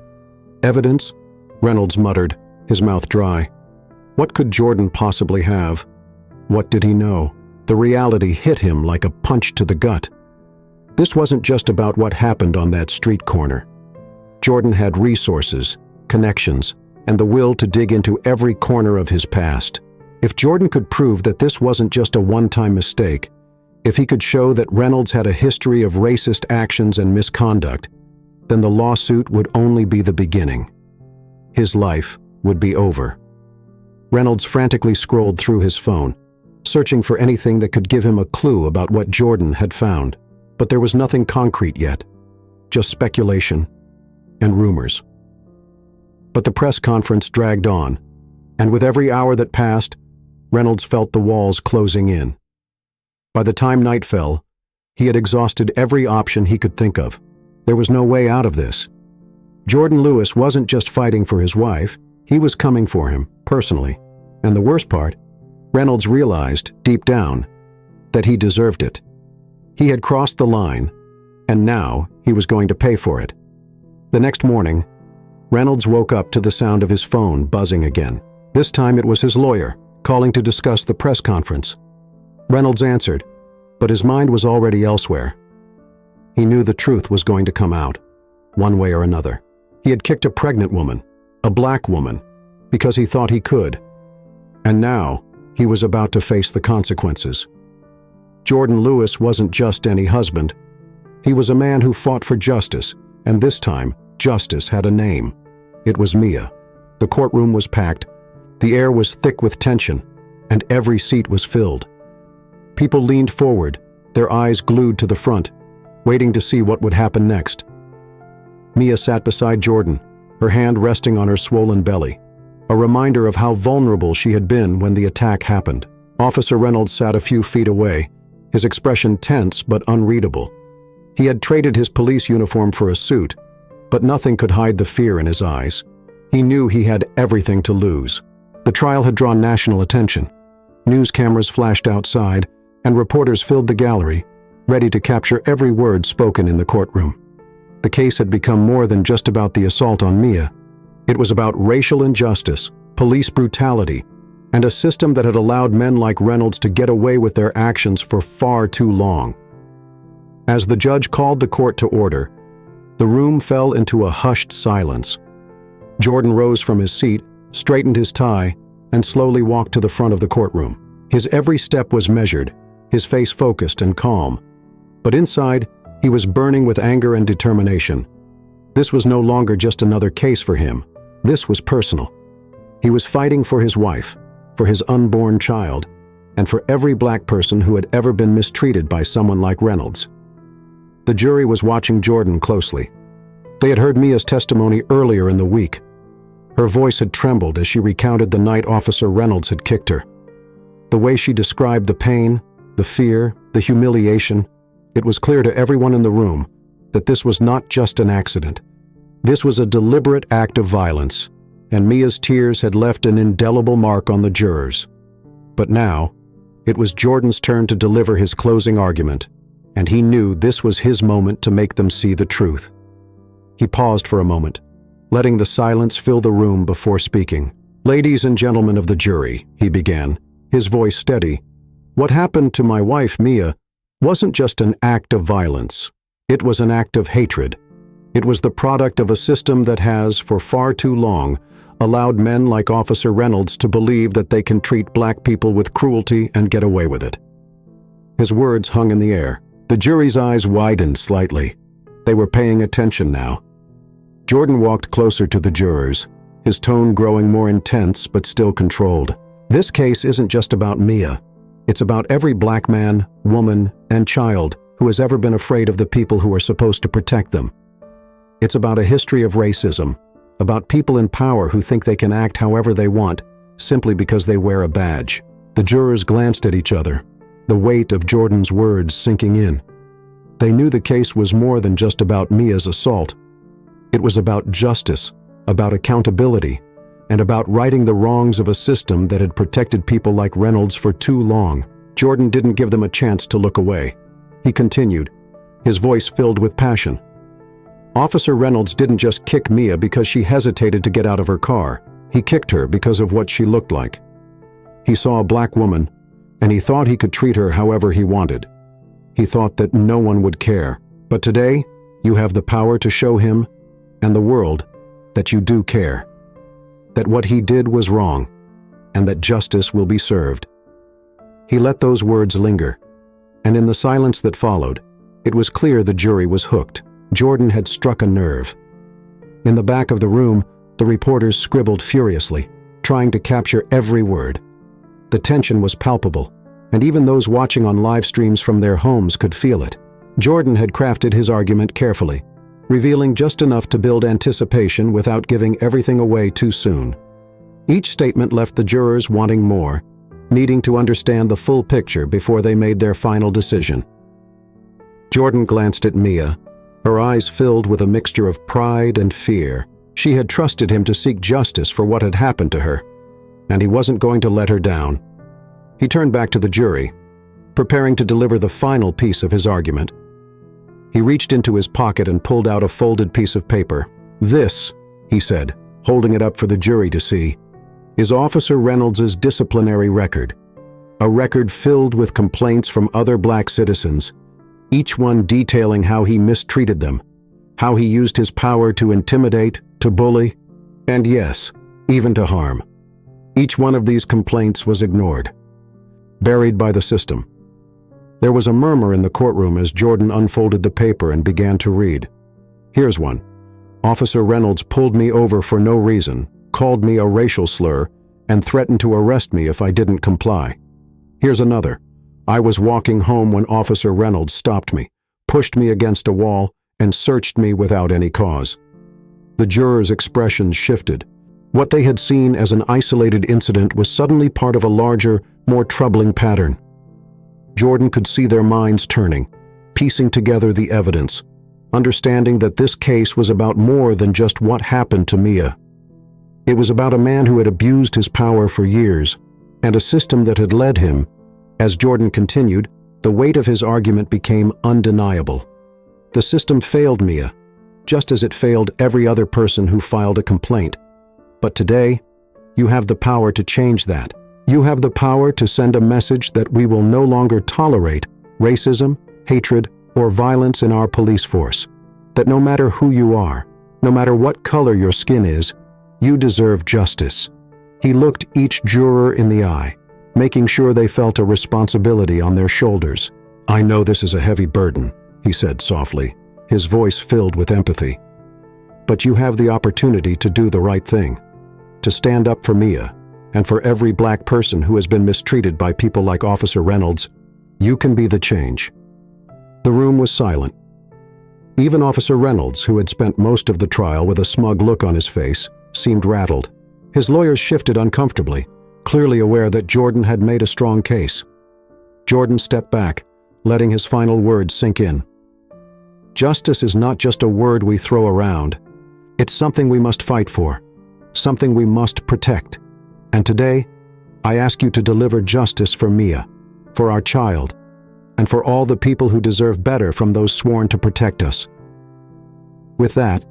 Evidence? Reynolds muttered, his mouth dry. What could Jordan possibly have? What did he know? The reality hit him like a punch to the gut. This wasn't just about what happened on that street corner. Jordan had resources, connections, and the will to dig into every corner of his past. If Jordan could prove that this wasn't just a one-time mistake, if he could show that Reynolds had a history of racist actions and misconduct, then the lawsuit would only be the beginning. His life would be over. Reynolds frantically scrolled through his phone, searching for anything that could give him a clue about what Jordan had found. But there was nothing concrete yet, just speculation and rumors. But the press conference dragged on, and with every hour that passed, Reynolds felt the walls closing in. By the time night fell, he had exhausted every option he could think of. There was no way out of this. Jordan Lewis wasn't just fighting for his wife, he was coming for him, personally. And the worst part, Reynolds realized, deep down, that he deserved it. He had crossed the line, and now he was going to pay for it. The next morning, Reynolds woke up to the sound of his phone buzzing again. This time it was his lawyer, calling to discuss the press conference. Reynolds answered, but his mind was already elsewhere. He knew the truth was going to come out, one way or another. He had kicked a pregnant woman, a black woman, because he thought he could. And now, he was about to face the consequences. Jordan Lewis wasn't just any husband. He was a man who fought for justice, and this time, justice had a name. It was Mia. The courtroom was packed, the air was thick with tension, and every seat was filled. People leaned forward, their eyes glued to the front, waiting to see what would happen next. Mia sat beside Jordan, her hand resting on her swollen belly, a reminder of how vulnerable she had been when the attack happened. Officer Reynolds sat a few feet away, his expression tense but unreadable. He had traded his police uniform for a suit, but nothing could hide the fear in his eyes. He knew he had everything to lose. The trial had drawn national attention. News cameras flashed outside, and reporters filled the gallery, ready to capture every word spoken in the courtroom. The case had become more than just about the assault on Mia. It was about racial injustice, police brutality, and a system that had allowed men like Reynolds to get away with their actions for far too long. As the judge called the court to order, the room fell into a hushed silence. Jordan rose from his seat, straightened his tie, and slowly walked to the front of the courtroom. His every step was measured, his face focused and calm. But inside, he was burning with anger and determination. This was no longer just another case for him. This was personal. He was fighting for his wife, for his unborn child, and for every black person who had ever been mistreated by someone like Reynolds. The jury was watching Jordan closely. They had heard Mia's testimony earlier in the week. Her voice had trembled as she recounted the night Officer Reynolds had kicked her. The way she described the pain, the fear, the humiliation, it was clear to everyone in the room that this was not just an accident. This was a deliberate act of violence, and Mia's tears had left an indelible mark on the jurors. But now, it was Jordan's turn to deliver his closing argument, and he knew this was his moment to make them see the truth. He paused for a moment, letting the silence fill the room before speaking. "Ladies and gentlemen of the jury," he began, his voice steady, "what happened to my wife, Mia, wasn't just an act of violence. It was an act of hatred. It was the product of a system that has, for far too long, allowed men like Officer Reynolds to believe that they can treat black people with cruelty and get away with it." His words hung in the air. The jury's eyes widened slightly. They were paying attention now. Jordan walked closer to the jurors, his tone growing more intense but still controlled. "This case isn't just about Mia. It's about every black man, woman, and child who has ever been afraid of the people who are supposed to protect them. It's about a history of racism, about people in power who think they can act however they want, simply because they wear a badge." The jurors glanced at each other, the weight of Jordan's words sinking in. They knew the case was more than just about Mia's assault. It was about justice, about accountability, and about righting the wrongs of a system that had protected people like Reynolds for too long. Jordan didn't give them a chance to look away. He continued, his voice filled with passion. "Officer Reynolds didn't just kick Mia because she hesitated to get out of her car. He kicked her because of what she looked like. He saw a black woman, and he thought he could treat her however he wanted. He thought that no one would care. But today, you have the power to show him and the world that you do care. That what he did was wrong, and that justice will be served." He let those words linger, and in the silence that followed, it was clear the jury was hooked. Jordan had struck a nerve. In the back of the room, the reporters scribbled furiously, trying to capture every word. The tension was palpable, and even those watching on live streams from their homes could feel it. Jordan had crafted his argument carefully, revealing just enough to build anticipation without giving everything away too soon. Each statement left the jurors wanting more, needing to understand the full picture before they made their final decision. Jordan glanced at Mia, her eyes filled with a mixture of pride and fear. She had trusted him to seek justice for what had happened to her, and he wasn't going to let her down. He turned back to the jury, preparing to deliver the final piece of his argument. He reached into his pocket and pulled out a folded piece of paper. "This," he said, holding it up for the jury to see, "is Officer Reynolds' disciplinary record. A record filled with complaints from other black citizens, each one detailing how he mistreated them, how he used his power to intimidate, to bully, and yes, even to harm. Each one of these complaints was ignored. buried by the system. There was a murmur in the courtroom as Jordan unfolded the paper and began to read. Here's one. Officer Reynolds pulled me over for no reason, called me a racial slur, and threatened to arrest me if I didn't comply. Here's another. I was walking home when Officer Reynolds stopped me, pushed me against a wall, and searched me without any cause. The jurors' expressions shifted. What they had seen as an isolated incident was suddenly part of a larger, more troubling pattern. Jordan could see their minds turning, piecing together the evidence, understanding that this case was about more than just what happened to Mia. It was about a man who had abused his power for years, and a system that had led him. As Jordan continued, the weight of his argument became undeniable. The system failed Mia, just as it failed every other person who filed a complaint. But today, you have the power to change that. You have the power to send a message that we will no longer tolerate racism, hatred, or violence in our police force. That no matter who you are, no matter what color your skin is, you deserve justice. He looked each juror in the eye, making sure they felt a responsibility on their shoulders. I know this is a heavy burden, he said softly, his voice filled with empathy. But you have the opportunity to do the right thing, to stand up for Mia, and for every black person who has been mistreated by people like Officer Reynolds. You can be the change. The room was silent. Even Officer Reynolds, who had spent most of the trial with a smug look on his face, seemed rattled. His lawyers shifted uncomfortably, clearly aware that Jordan had made a strong case. Jordan stepped back, letting his final words sink in. Justice is not just a word we throw around. It's something we must fight for, something we must protect. And today, I ask you to deliver justice for Mia, for our child, and for all the people who deserve better from those sworn to protect us. With that,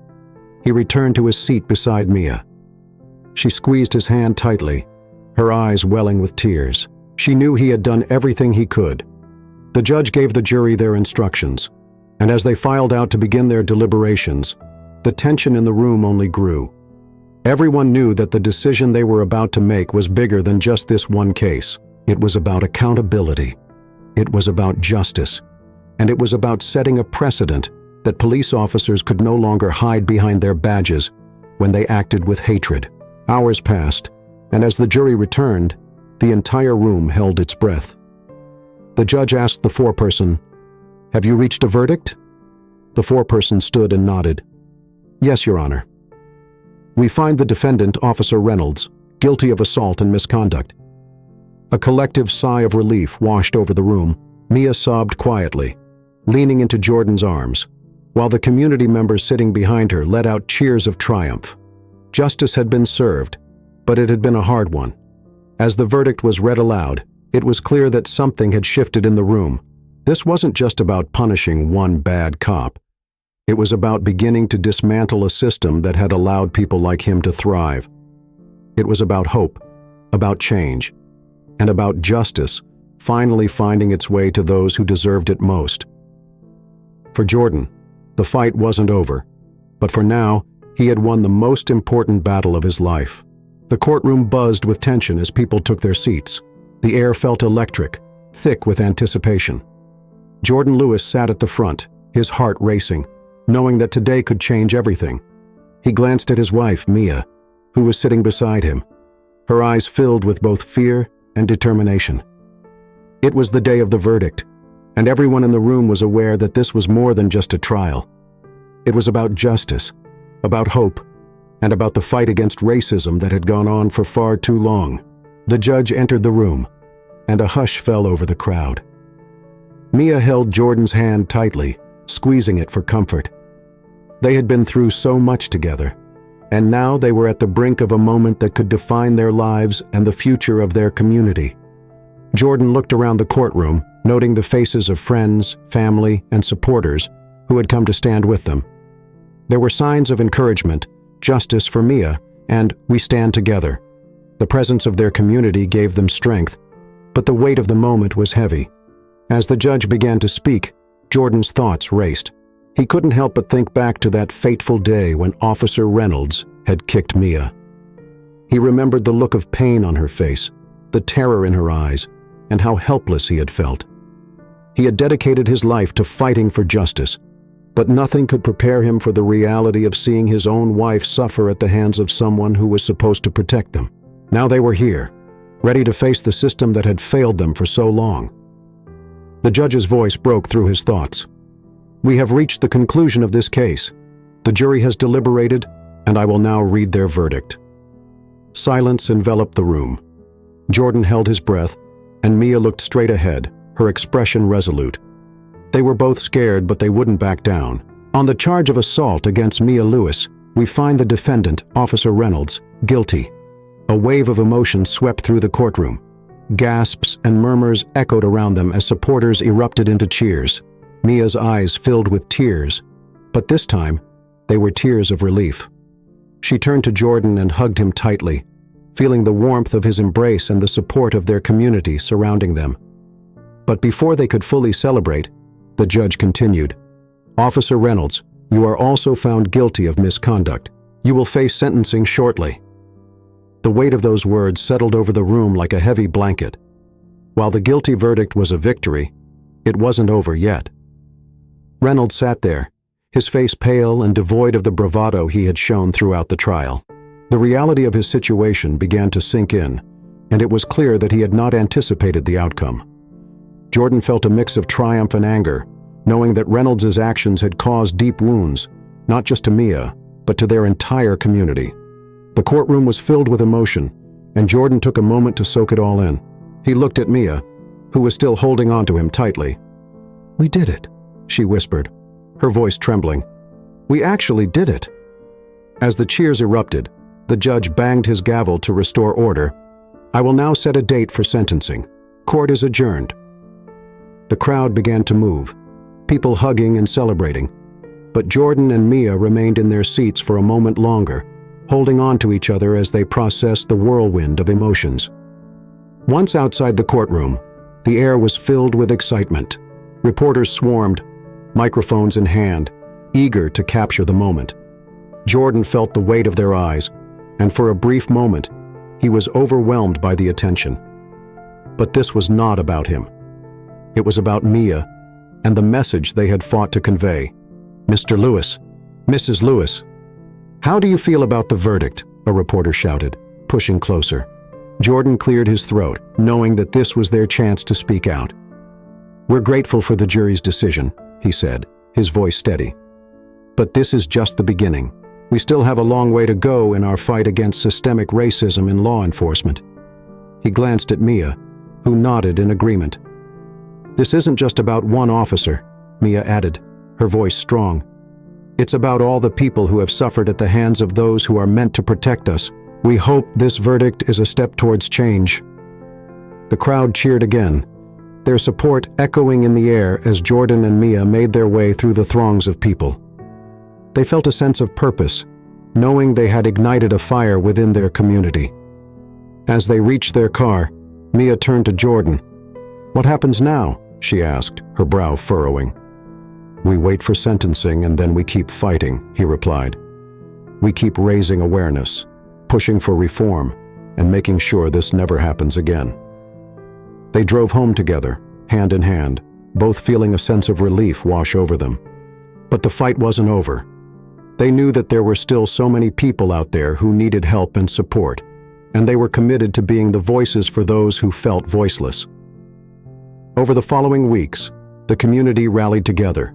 he returned to his seat beside Mia. She squeezed his hand tightly, her eyes welling with tears. She knew he had done everything he could. The judge gave the jury their instructions, and as they filed out to begin their deliberations, the tension in the room only grew. Everyone knew that the decision they were about to make was bigger than just this one case. It was about accountability. It was about justice. And it was about setting a precedent that police officers could no longer hide behind their badges when they acted with hatred. Hours passed, and as the jury returned, the entire room held its breath. The judge asked the foreperson, "Have you reached a verdict?" The foreperson stood and nodded. "Yes, Your Honor. We find the defendant, Officer Reynolds, guilty of assault and misconduct." A collective sigh of relief washed over the room. Mia sobbed quietly, leaning into Jordan's arms, while the community members sitting behind her let out cheers of triumph. Justice had been served, but it had been a hard one. As the verdict was read aloud, it was clear that something had shifted in the room. This wasn't just about punishing one bad cop. It was about beginning to dismantle a system that had allowed people like him to thrive. It was about hope, about change, and about justice finally finding its way to those who deserved it most. For Jordan, the fight wasn't over, but for now, he had won the most important battle of his life. The courtroom buzzed with tension as people took their seats. The air felt electric, thick with anticipation. Jordan Lewis sat at the front, his heart racing, knowing that today could change everything. He glanced at his wife, Mia, who was sitting beside him, her eyes filled with both fear and determination. It was the day of the verdict, and everyone in the room was aware that this was more than just a trial. It was about justice, about hope, and about the fight against racism that had gone on for far too long. The judge entered the room, and a hush fell over the crowd. Mia held Jordan's hand tightly, squeezing it for comfort. They had been through so much together, and now they were at the brink of a moment that could define their lives and the future of their community. Jordan looked around the courtroom, noting the faces of friends, family, and supporters who had come to stand with them. There were signs of encouragement, justice for Mia, and "we stand together." The presence of their community gave them strength, but the weight of the moment was heavy. As the judge began to speak, Jordan's thoughts raced. He couldn't help but think back to that fateful day when Officer Reynolds had kicked Mia. He remembered the look of pain on her face, the terror in her eyes, and how helpless he had felt. He had dedicated his life to fighting for justice, but nothing could prepare him for the reality of seeing his own wife suffer at the hands of someone who was supposed to protect them. Now they were here, ready to face the system that had failed them for so long. The judge's voice broke through his thoughts. "We have reached the conclusion of this case. The jury has deliberated, and I will now read their verdict." Silence enveloped the room. Jordan held his breath, and Mia looked straight ahead, her expression resolute. They were both scared, but they wouldn't back down. On the charge of assault against Mia Lewis, we find the defendant, Officer Reynolds, guilty. A wave of emotion swept through the courtroom. Gasps and murmurs echoed around them as supporters erupted into cheers. Mia's eyes filled with tears, but this time, they were tears of relief. She turned to Jordan and hugged him tightly, feeling the warmth of his embrace and the support of their community surrounding them. But before they could fully celebrate, the judge continued, "Officer Reynolds, you are also found guilty of misconduct. You will face sentencing shortly." The weight of those words settled over the room like a heavy blanket. While the guilty verdict was a victory, it wasn't over yet. Reynolds sat there, his face pale and devoid of the bravado he had shown throughout the trial. The reality of his situation began to sink in, and it was clear that he had not anticipated the outcome. Jordan felt a mix of triumph and anger, knowing that Reynolds' actions had caused deep wounds, not just to Mia, but to their entire community. The courtroom was filled with emotion, and Jordan took a moment to soak it all in. He looked at Mia, who was still holding on to him tightly. "We did it," she whispered, her voice trembling. "We actually did it." As the cheers erupted, the judge banged his gavel to restore order. "I will now set a date for sentencing. Court is adjourned." The crowd began to move, people hugging and celebrating. But Jordan and Mia remained in their seats for a moment longer, holding on to each other as they processed the whirlwind of emotions. Once outside the courtroom, the air was filled with excitement. Reporters swarmed, microphones in hand, eager to capture the moment. Jordan felt the weight of their eyes, and for a brief moment, he was overwhelmed by the attention. But this was not about him. It was about Mia and the message they had fought to convey. "Mr. Lewis, Mrs. Lewis, how do you feel about the verdict?" a reporter shouted, pushing closer. Jordan cleared his throat, knowing that this was their chance to speak out. "We're grateful for the jury's decision," he said, his voice steady. "But this is just the beginning. We still have a long way to go in our fight against systemic racism in law enforcement." He glanced at Mia, who nodded in agreement. "This isn't just about one officer," Mia added, her voice strong. "It's about all the people who have suffered at the hands of those who are meant to protect us. We hope this verdict is a step towards change." The crowd cheered again, their support echoing in the air as Jordan and Mia made their way through the throngs of people. They felt a sense of purpose, knowing they had ignited a fire within their community. As they reached their car, Mia turned to Jordan. "What happens now?" she asked, her brow furrowing. "We wait for sentencing and then we keep fighting," he replied. "We keep raising awareness, pushing for reform, and making sure this never happens again." They drove home together, hand in hand, both feeling a sense of relief wash over them. But the fight wasn't over. They knew that there were still so many people out there who needed help and support, and they were committed to being the voices for those who felt voiceless. Over the following weeks, the community rallied together,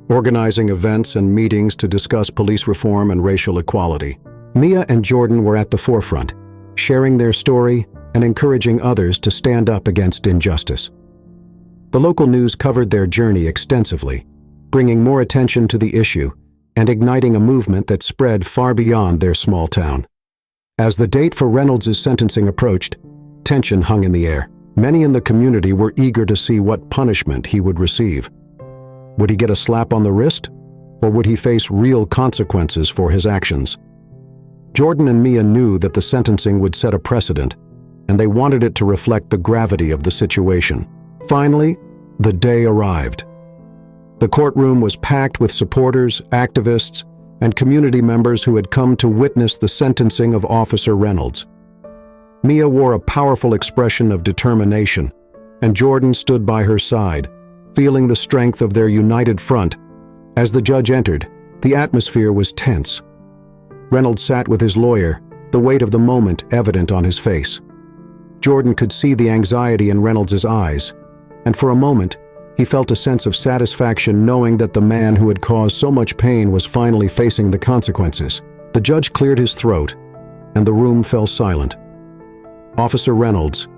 organizing events and meetings to discuss police reform and racial equality. Mia and Jordan were at the forefront, sharing their story and encouraging others to stand up against injustice. The local news covered their journey extensively, bringing more attention to the issue and igniting a movement that spread far beyond their small town. As the date for Reynolds' sentencing approached, tension hung in the air. Many in the community were eager to see what punishment he would receive. Would he get a slap on the wrist, or would he face real consequences for his actions? Jordan and Mia knew that the sentencing would set a precedent, and they wanted it to reflect the gravity of the situation. Finally, the day arrived. The courtroom was packed with supporters, activists, and community members who had come to witness the sentencing of Officer Reynolds. Mia wore a powerful expression of determination, and Jordan stood by her side, feeling the strength of their united front. As the judge entered, the atmosphere was tense. Reynolds sat with his lawyer, the weight of the moment evident on his face. Jordan could see the anxiety in Reynolds' eyes, and for a moment, he felt a sense of satisfaction knowing that the man who had caused so much pain was finally facing the consequences. The judge cleared his throat, and the room fell silent. "Officer Reynolds,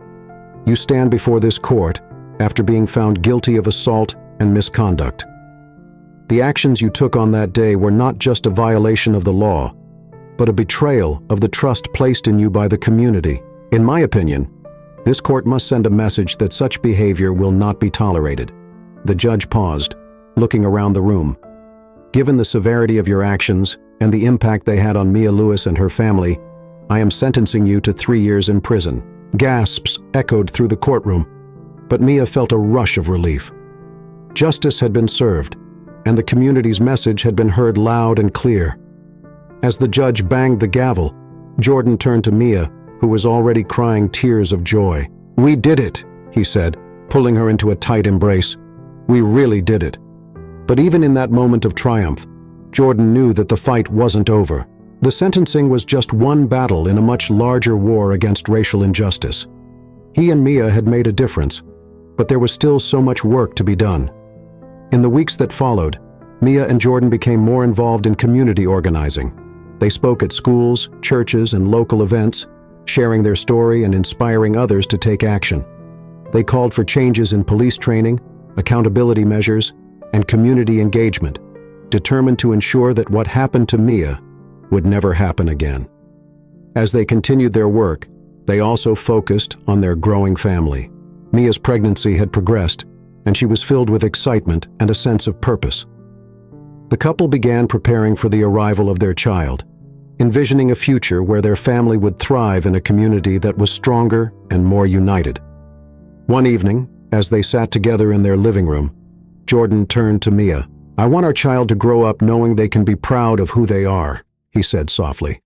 you stand before this court after being found guilty of assault and misconduct. The actions you took on that day were not just a violation of the law, but a betrayal of the trust placed in you by the community. In my opinion, this court must send a message that such behavior will not be tolerated." The judge paused, looking around the room. "Given the severity of your actions and the impact they had on Mia Lewis and her family, I am sentencing you to 3 years in prison." Gasps echoed through the courtroom, but Mia felt a rush of relief. Justice had been served, and the community's message had been heard loud and clear. As the judge banged the gavel, Jordan turned to Mia, who was already crying tears of joy. "We did it," he said, pulling her into a tight embrace. "We really did it." But even in that moment of triumph, Jordan knew that the fight wasn't over. The sentencing was just one battle in a much larger war against racial injustice. He and Mia had made a difference, but there was still so much work to be done. In the weeks that followed, Mia and Jordan became more involved in community organizing. They spoke at schools, churches, and local events, sharing their story and inspiring others to take action. They called for changes in police training, accountability measures, and community engagement, determined to ensure that what happened to Mia would never happen again. As they continued their work, they also focused on their growing family. Mia's pregnancy had progressed, and she was filled with excitement and a sense of purpose. The couple began preparing for the arrival of their child, envisioning a future where their family would thrive in a community that was stronger and more united. One evening, as they sat together in their living room, Jordan turned to Mia. "I want our child to grow up knowing they can be proud of who they are," he said softly.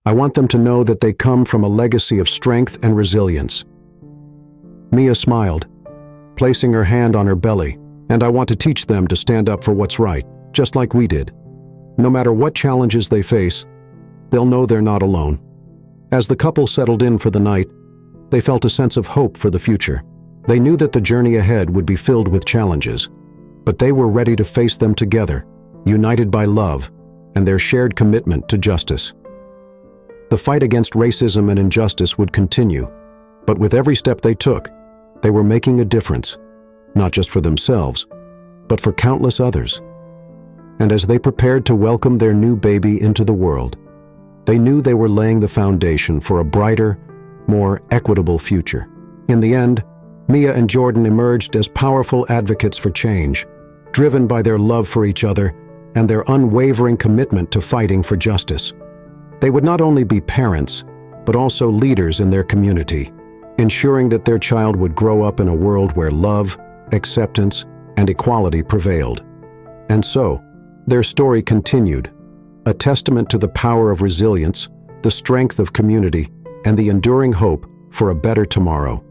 "I want them to know that they come from a legacy of strength and resilience." Mia smiled, placing her hand on her belly. "And I want to teach them to stand up for what's right, just like we did. No matter what challenges they face, they'll know they're not alone." As the couple settled in for the night, they felt a sense of hope for the future. They knew that the journey ahead would be filled with challenges, but they were ready to face them together, united by love and their shared commitment to justice. The fight against racism and injustice would continue, but with every step they took, they were making a difference, not just for themselves, but for countless others. And as they prepared to welcome their new baby into the world, they knew they were laying the foundation for a brighter, more equitable future. In the end, Mia and Jordan emerged as powerful advocates for change, driven by their love for each other and their unwavering commitment to fighting for justice. They would not only be parents, but also leaders in their community, ensuring that their child would grow up in a world where love, acceptance, and equality prevailed. And so, their story continued, a testament to the power of resilience, the strength of community, and the enduring hope for a better tomorrow.